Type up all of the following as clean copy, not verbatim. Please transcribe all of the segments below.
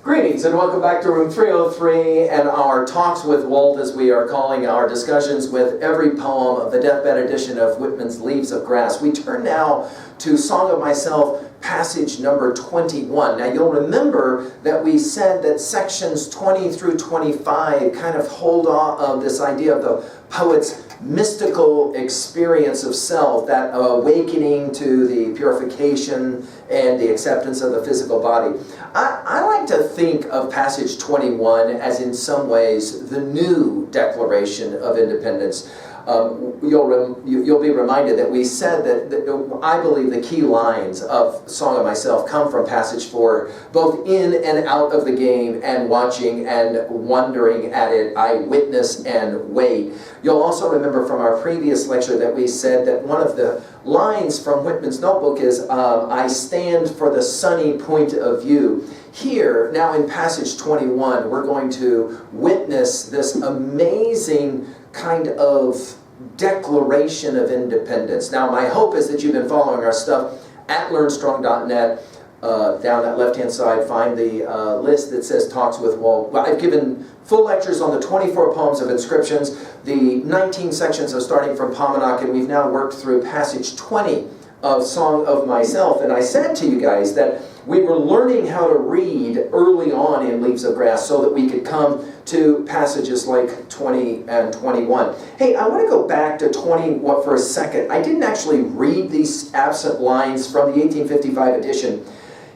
Greetings and welcome back to room 303 and our talks with Walt, as we are calling our discussions with every poem of the deathbed edition of Whitman's Leaves of Grass. We turn now to Song of Myself, passage number 21. Now you'll remember that we said that sections 20 through 25 kind of hold on of this idea of the poet's mystical experience of self, that awakening to the purification and the acceptance of the physical body. I like to think of passage 21 as in some ways the new Declaration of Independence. You'll be reminded that we said that I believe the key lines of Song of Myself come from passage 4, both in and out of the game, and watching and wondering at it, I witness and wait. You'll also remember from our previous lecture that we said that one of the lines from Whitman's notebook is, I stand for the sunny point of view. Here, now in passage 21, we're going to witness this amazing kind of declaration of independence. Now, my hope is that you've been following our stuff at learnstrong.net. Down that left-hand side, find the list that says Talks with Walt. Well, I've given full lectures on the 24 poems of inscriptions, the 19 sections of starting from Paumanok, and we've now worked through passage 20 of Song of Myself. And I said to you guys that we were learning how to read early on in Leaves of Grass so that we could come to passages like 20 and 21. Hey, I want to go back to 20 for a second. I didn't actually read these absent lines from the 1855 edition.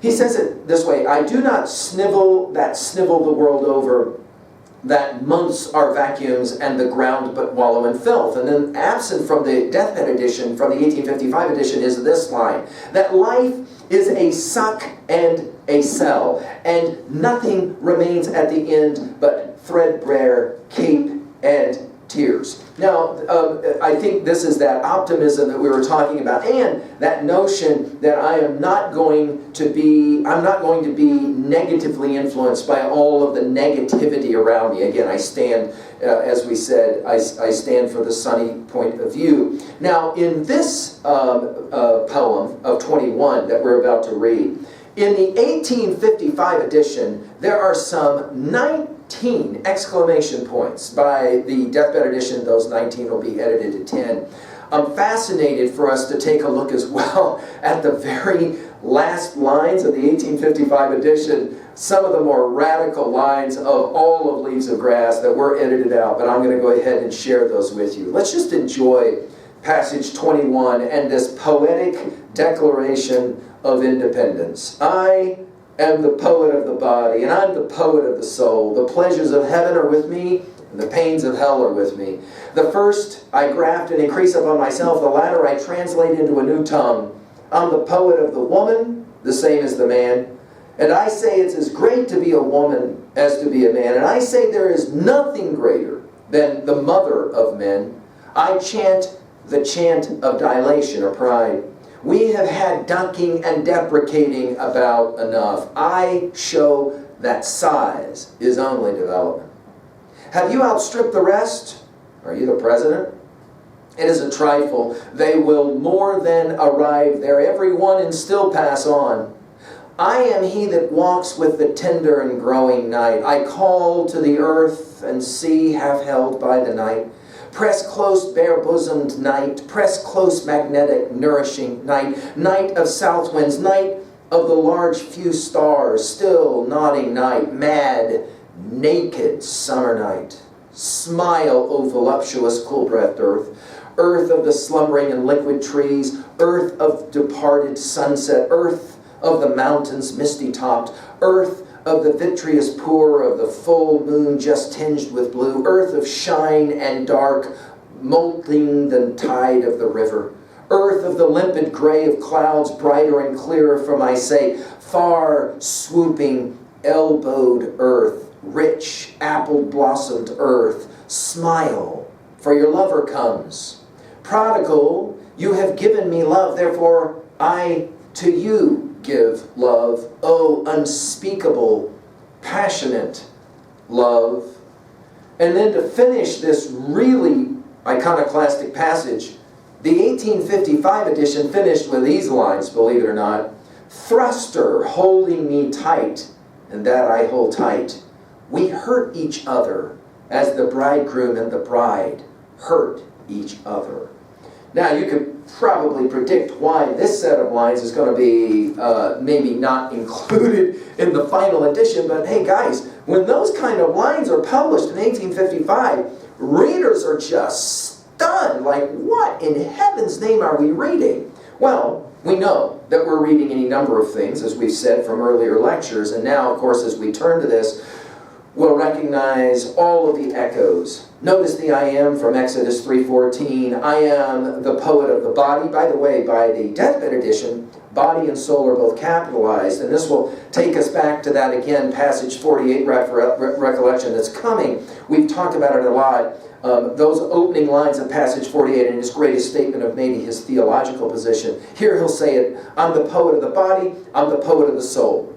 He says it this way, I do not snivel that snivel the world over, that months are vacuums and the ground but wallow in filth. And then absent from the deathbed edition, from the 1855 edition, is this line, that life is a suck and a sell, and nothing remains at the end but threadbare cape and tears. Now, I think this is that optimism that we were talking about, and that notion that I'm not going to be negatively influenced by all of the negativity around me. Again, I stand, as we said, I stand for the sunny point of view. Now, in this poem of 21 that we're about to read, in the 1855 edition, there are some 19 exclamation points. By the deathbed edition, those 19 will be edited to 10. I'm fascinated for us to take a look as well at the very last lines of the 1855 edition, some of the more radical lines of all of Leaves of Grass that were edited out, but I'm going to go ahead and share those with you. Let's just enjoy passage 21 and this poetic declaration of independence. I am the poet of the body, and I'm the poet of the soul. The pleasures of heaven are with me, and the pains of hell are with me. The first I graft and increase upon myself, the latter I translate into a new tongue. I'm the poet of the woman, the same as the man. And I say it's as great to be a woman as to be a man. And I say there is nothing greater than the mother of men. I chant the chant of dilation or pride. We have had ducking and deprecating about enough. I show that size is only development. Have you outstripped the rest? Are you the president? It is a trifle. They will more than arrive there, every one, and still pass on. I am he that walks with the tender and growing night. I call to the earth and sea half held by the night. Press close bare-bosomed night, press close magnetic nourishing night, night of south winds, night of the large few stars, still nodding night, mad, naked summer night. Smile, O voluptuous cool-breathed earth, earth of the slumbering and liquid trees, earth of departed sunset, earth of the mountains misty-topped, earth of the vitreous pour of the full moon just tinged with blue, earth of shine and dark, molting the tide of the river, earth of the limpid gray of clouds, brighter and clearer from, I say, far swooping, elbowed earth, rich, apple-blossomed earth, smile, for your lover comes. Prodigal, you have given me love, therefore I to you give love, oh unspeakable, passionate love. And then to finish this really iconoclastic passage, the 1855 edition finished with these lines, believe it or not. Thrust her holding me tight, and that I hold tight. We hurt each other as the bridegroom and the bride hurt each other. Now, you could probably predict why this set of lines is going to be maybe not included in the final edition, but hey guys, when those kind of lines are published in 1855, readers are just stunned, like, what in heaven's name are we reading? Well, we know that we're reading any number of things, as we've said from earlier lectures, and now, of course, as we turn to this, we'll recognize all of the echoes. Notice the I am from Exodus 3:14. I am the poet of the body. By the way, by the deathbed edition, body and soul are both capitalized, and this will take us back to that again, passage 48 recollection that's coming. We've talked about it a lot. Those opening lines of passage 48 in his greatest statement of maybe his theological position. Here he'll say it, I'm the poet of the body, I'm the poet of the soul.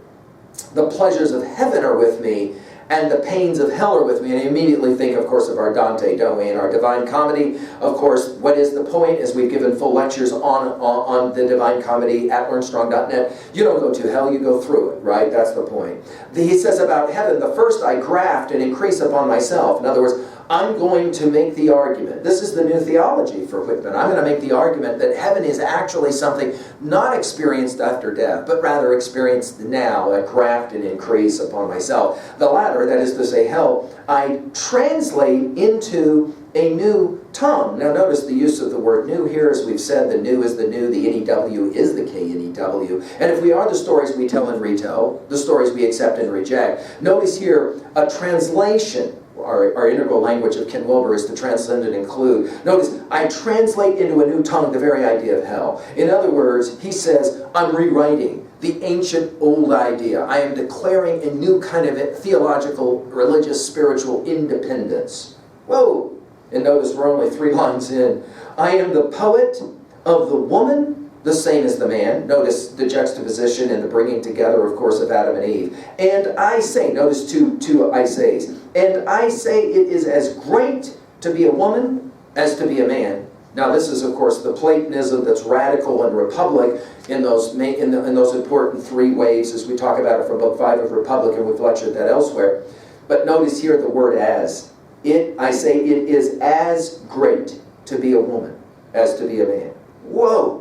The pleasures of heaven are with me, and the pains of hell are with me. And I immediately think, of course, of our Dante, don't we? In our Divine Comedy, of course, what is the point? As we've given full lectures on the Divine Comedy at learnstrong.net, you don't go to hell, you go through it, right? That's the point. He says about heaven, the first I graft and increase upon myself. In other words, I'm going to make the argument. This is the new theology for Whitman. I'm going to make the argument that heaven is actually something not experienced after death, but rather experienced now, a graft and increase upon myself. The latter, that is to say hell, I translate into a new tongue. Now notice the use of the word new here. As we've said, the new is the new, the N-E-W is the K-N-E-W. And if we are the stories we tell and retell, the stories we accept and reject, notice here a translation. Our integral language of Ken Wilber is to transcend and include. Notice, I translate into a new tongue the very idea of hell. In other words, he says, I'm rewriting the ancient old idea. I am declaring a new kind of theological, religious, spiritual independence. Whoa! And notice we're only 3 lines in. I am the poet of the woman, the same as the man. Notice the juxtaposition and the bringing together, of course, of Adam and Eve. And I say, notice two I says. And I say it is as great to be a woman as to be a man. Now this is, of course, the Platonism that's radical and Republic in those important 3 waves, as we talk about it from Book 5 of Republic, and we've lectured that elsewhere. But notice here the word as. I say it is as great to be a woman as to be a man. Whoa!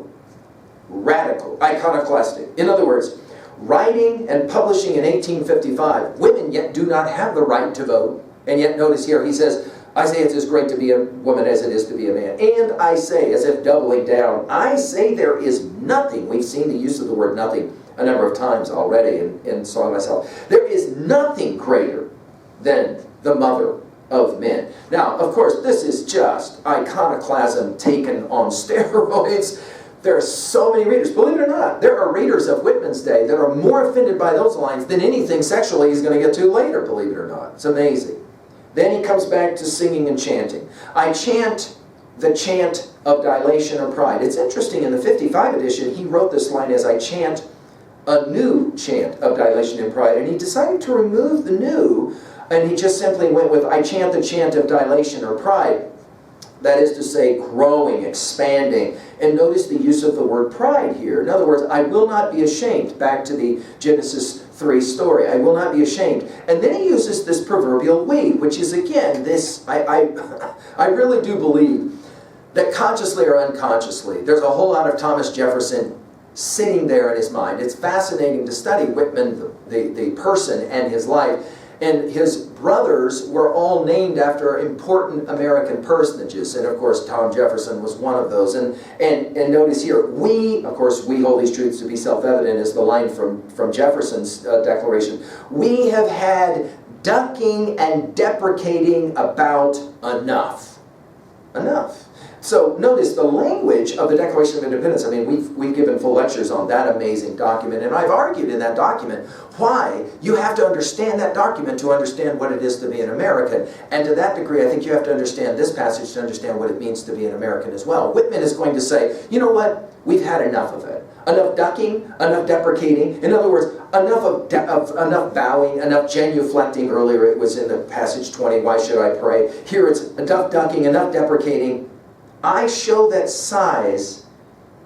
Radical, iconoclastic. In other words, writing and publishing in 1855, women yet do not have the right to vote. And yet notice here, he says, I say it's as great to be a woman as it is to be a man. And I say, as if doubling down, I say there is nothing. We've seen the use of the word nothing a number of times already in Song of Myself. There is nothing greater than the mother of men. Now, of course, this is just iconoclasm taken on steroids. There are so many readers. Believe it or not, there are readers of Whitman's day that are more offended by those lines than anything sexually he's going to get to later, believe it or not. It's amazing. Then he comes back to singing and chanting. I chant the chant of dilation or pride. It's interesting, in the 55 edition, he wrote this line as I chant a new chant of dilation and pride, and he decided to remove the new, and he just simply went with I chant the chant of dilation or pride. That is to say, growing, expanding. And notice the use of the word pride here. In other words, I will not be ashamed. Back to the Genesis 3 story. I will not be ashamed. And then he uses this proverbial we, which is again this, I really do believe that consciously or unconsciously, there's a whole lot of Thomas Jefferson sitting there in his mind. It's fascinating to study Whitman, the person, and his life. And his brothers were all named after important American personages. And of course, Tom Jefferson was one of those. And notice here, we, of course, we hold these truths to be self-evident, is the line from Jefferson's declaration. We have had ducking and deprecating about enough. Enough. So notice the language of the Declaration of Independence. I mean, we've given full lectures on that amazing document, and I've argued in that document why you have to understand that document to understand what it is to be an American. And to that degree, I think you have to understand this passage to understand what it means to be an American as well. Whitman is going to say, you know what? We've had enough of it. Enough ducking, enough deprecating. In other words, enough bowing, enough genuflecting. Earlier it was in the passage 20, why should I pray? Here it's enough ducking, enough deprecating. I show that size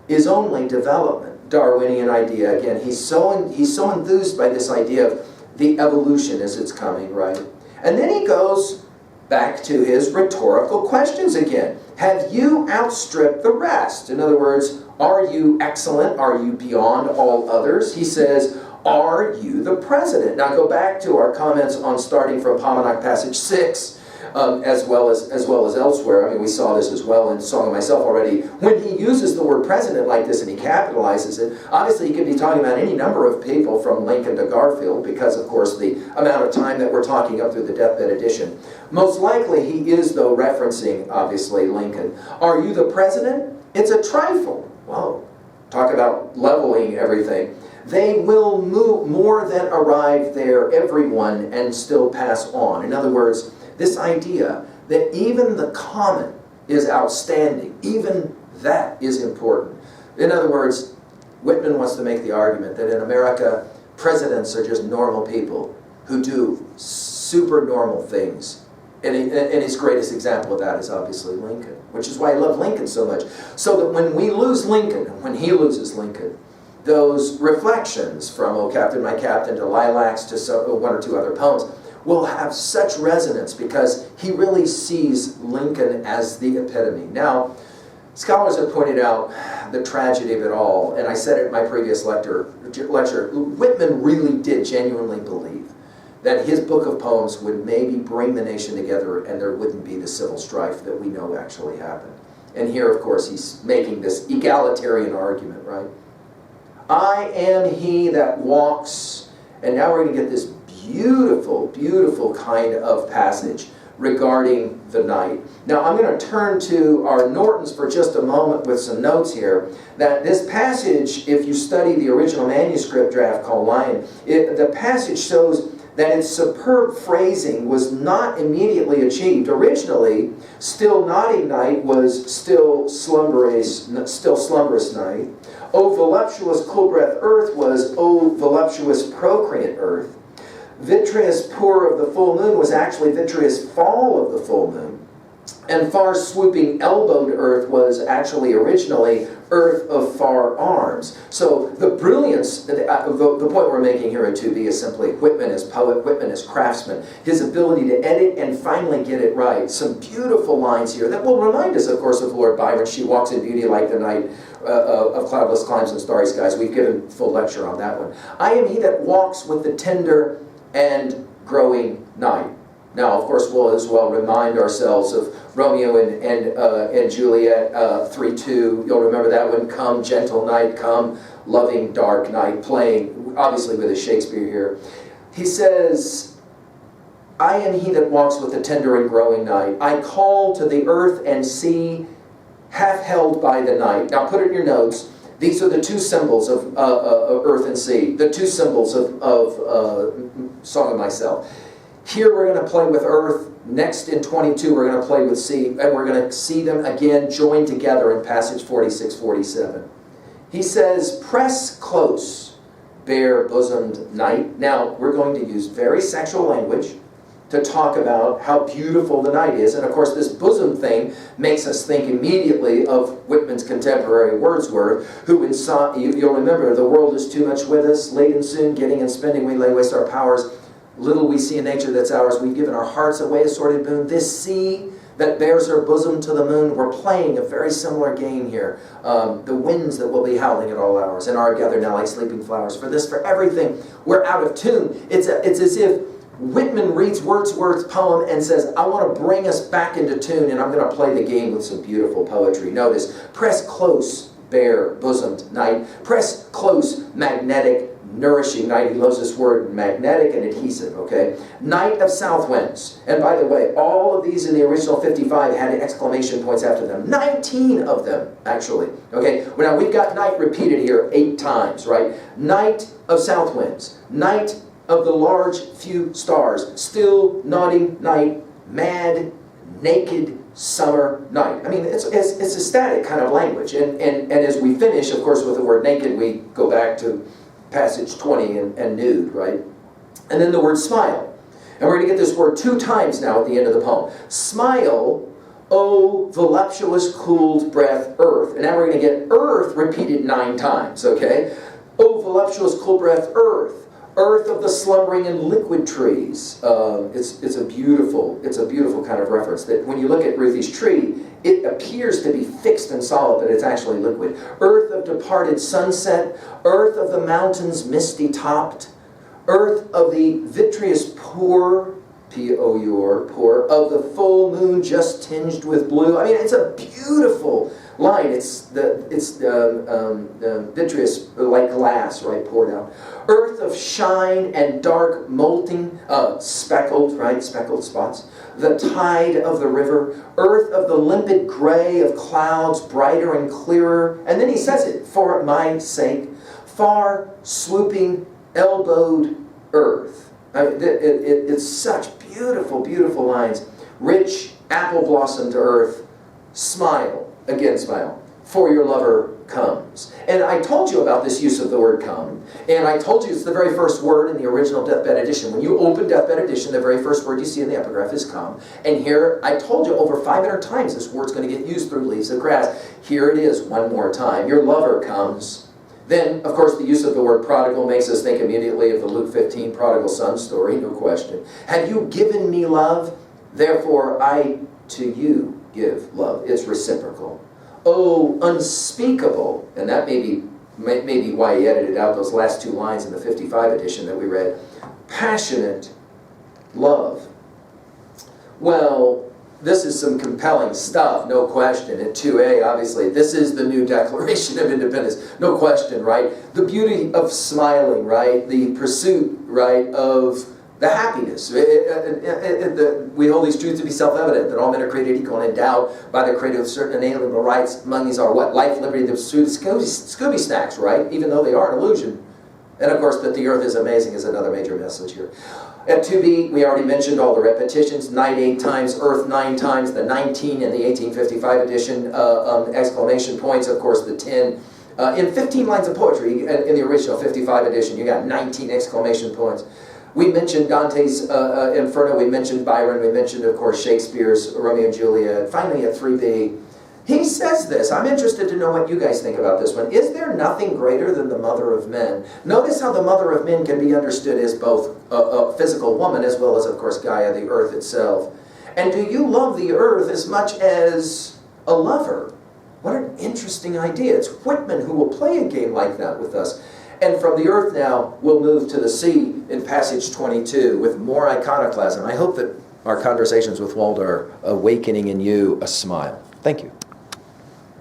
is only development. Darwinian idea again. He's so enthused by this idea of the evolution as it's coming, right? And then he goes back to his rhetorical questions again. Have you outstripped the rest? In other words, are you excellent? Are you beyond all others? He says, are you the president? Now go back to our comments on starting from Pomenak passage 6, as well as elsewhere. I mean, we saw this as well in Song of Myself already. When he uses the word president like this and he capitalizes it, obviously he could be talking about any number of people from Lincoln to Garfield, because of course the amount of time that we're talking up through the deathbed edition. Most likely he is, though, referencing, obviously, Lincoln. Are you the president? It's a trifle. Well, talk about leveling everything. They will move more than arrive there, everyone, and still pass on. In other words, this idea that even the common is outstanding, even that is important. In other words, Whitman wants to make the argument that in America, presidents are just normal people who do super normal things. And his greatest example of that is obviously Lincoln, which is why I love Lincoln so much. So that when we lose Lincoln, when he loses Lincoln, those reflections from "Oh Captain, My Captain" to "Lilacs" to one or two other poems will have such resonance, because he really sees Lincoln as the epitome. Now, scholars have pointed out the tragedy of it all, and I said it in my previous lecture, Whitman really did genuinely believe that his book of poems would maybe bring the nation together and there wouldn't be the civil strife that we know actually happened. And here, of course, he's making this egalitarian argument, right? I am he that walks, and now we're going to get this beautiful, beautiful kind of passage regarding the night. Now I'm going to turn to our Nortons for just a moment with some notes here, that this passage, if you study the original manuscript draft called Lion, the passage shows that its superb phrasing was not immediately achieved. Originally, still nodding night was still slumberous night. O voluptuous cool breath earth was O voluptuous procreant earth. Vitreous pour of the full moon was actually vitreous fall of the full moon. And far swooping elbowed earth was actually originally earth of far arms. So the brilliance, the point we're making here in 2b is simply Whitman as poet, Whitman as craftsman, his ability to edit and finally get it right. Some beautiful lines here that will remind us, of course, of Lord Byron. She walks in beauty like the night of cloudless climes and starry skies. We've given full lecture on that one. I am he that walks with the tender and growing night. Now, of course, we'll as well remind ourselves of Romeo and Juliet 3:2. You'll remember that one. Come, gentle night, come, loving dark night, playing, obviously, with a Shakespeare here. He says, I am he that walks with the tender and growing night. I call to the earth and sea, half held by the night. Now, put it in your notes. These are the two symbols of earth and sea, the two symbols of Song of Myself. Here we're going to play with earth. Next in 22 we're going to play with sea, and we're going to see them again joined together in passage 46-47. He says, press close, bare-bosomed night. Now we're going to use very sexual language to talk about how beautiful the night is. And of course this bosom thing makes us think immediately of Whitman's contemporary Wordsworth, who you'll remember, the world is too much with us, late and soon, getting and spending, we lay waste our powers. Little we see in nature that's ours, we've given our hearts away a sordid boon. This sea that bears her bosom to the moon, we're playing a very similar game here. The winds that will be howling at all hours, and are gathered now like sleeping flowers. For this, for everything, we're out of tune. It's as if Whitman reads Wordsworth's poem and says, I want to bring us back into tune, and I'm going to play the game with some beautiful poetry. Notice, press close, bare-bosomed night. Press close, magnetic, nourishing night. He loves this word, magnetic and adhesive, okay? Night of south winds. And by the way, all of these in the original 55 had exclamation points after them. 19 of them, actually. Okay, well, now we've got night repeated here 8 times, right? Night of south winds. Night of the large few stars. Still nodding night. Mad, naked summer night. I mean, it's a static kind of language. And as we finish, of course, with the word naked, we go back to passage 20 and nude, right? And then the word smile. And we're going to get this word 2 times now at the end of the poem. Smile, O voluptuous cooled breath earth. And now we're going to get earth repeated 9 times, okay? O voluptuous cool breath earth. Earth of the slumbering and liquid trees. It's a beautiful kind of reference that when you look at Ruthie's tree, it appears to be fixed and solid, but it's actually liquid. Earth of departed sunset, earth of the mountains misty topped, earth of the vitreous pour, P-O-U-R, pour, of the full moon just tinged with blue. I mean, it's a beautiful line. It's vitreous, like glass, right, poured out. Earth of shine and dark molting, speckled, right, speckled spots. The tide of the river. Earth of the limpid gray of clouds, brighter and clearer. And then he says it, for my sake. Far swooping, elbowed earth. It's such beautiful, beautiful lines. Rich, apple-blossomed earth. Smile. Again, smile. For your lover comes. And I told you about this use of the word come. And I told you it's the very first word in the original Deathbed Edition. When you open Deathbed Edition, the very first word you see in the epigraph is come. And here, I told you over 500 times this word's going to get used through Leaves of Grass. Here it is one more time. Your lover comes. Then, of course, the use of the word prodigal makes us think immediately of the Luke 15 prodigal son story, no question. Have you given me love? Therefore, I to you give love. It's reciprocal. Oh, unspeakable, and that may be why he edited out those last two lines in the 55 edition that we read. Passionate love. Well, this is some compelling stuff, no question. In 2a, obviously, this is the new Declaration of Independence, no question, right? The beauty of smiling, right? The pursuit, right, of the happiness. We hold these truths to be self-evident, that all men are created equal and endowed by the Creator with certain inalienable rights. Among these are what? Life, liberty, the pursuit of Scooby Snacks, right? Even though they are an illusion. And of course, that the earth is amazing is another major message here. At 2b, we already mentioned all the repetitions. Night 8 times, earth 9 times, the 19 in the 1855 edition, exclamation points, of course, the 10. In 15 lines of poetry, in the original 55 edition, you got 19 exclamation points. We mentioned Dante's Inferno, we mentioned Byron, we mentioned, of course, Shakespeare's Romeo and Juliet. Finally, at 3b, he says this. I'm interested to know what you guys think about this one. Is there nothing greater than the mother of men? Notice how the mother of men can be understood as both a physical woman as well as, of course, Gaia, the earth itself. And do you love the earth as much as a lover? What an interesting idea. It's Whitman who will play a game like that with us. And from the earth now, we'll move to the sea in passage 22 with more iconoclasm. I hope that our conversations with Walt are awakening in you a smile. Thank you.